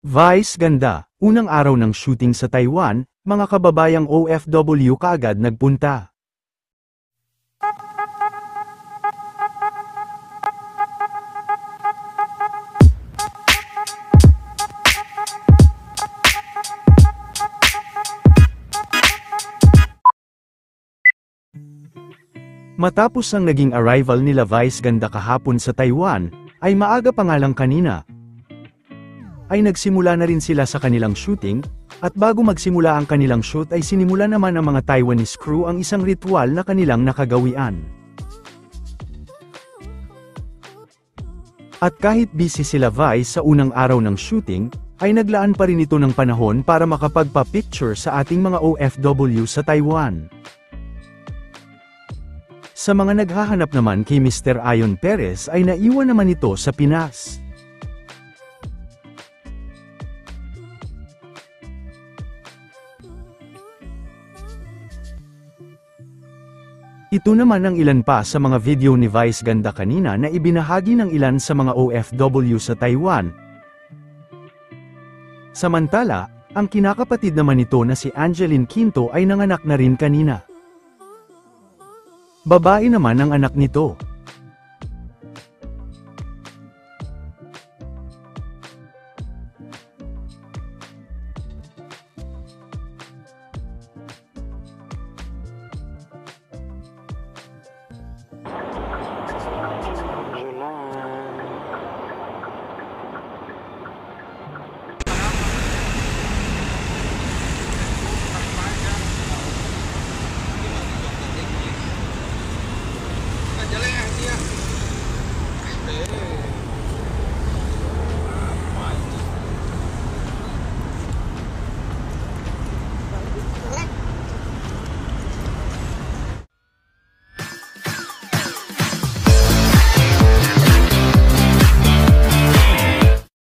Vice ganda, unang araw ng shooting sa Taiwan, mga kababayang OFW kaagad nagpunta. Matapos ang naging arrival nila Vice ganda kahapon sa Taiwan, ay maaga pa nga lang kanina, ay nagsimula na rin sila sa kanilang shooting, at bago magsimula ang kanilang shoot ay sinimula naman ng mga Taiwanese crew ang isang ritual na kanilang nakagawian. At kahit busy sila Vice sa unang araw ng shooting, ay naglaan pa rin ito ng panahon para makapagpa-picture sa ating mga OFW sa Taiwan. Sa mga naghahanap naman kay Mr. Ayon Perez ay naiwan naman ito sa Pinas. Ito naman ang ilan pa sa mga video ni Vice ganda kanina na ibinahagi ng ilan sa mga OFW sa Taiwan. Samantala, ang kinakapatid naman nito na si Angeline Quinto ay nanganak na rin kanina. Babae naman ang anak nito.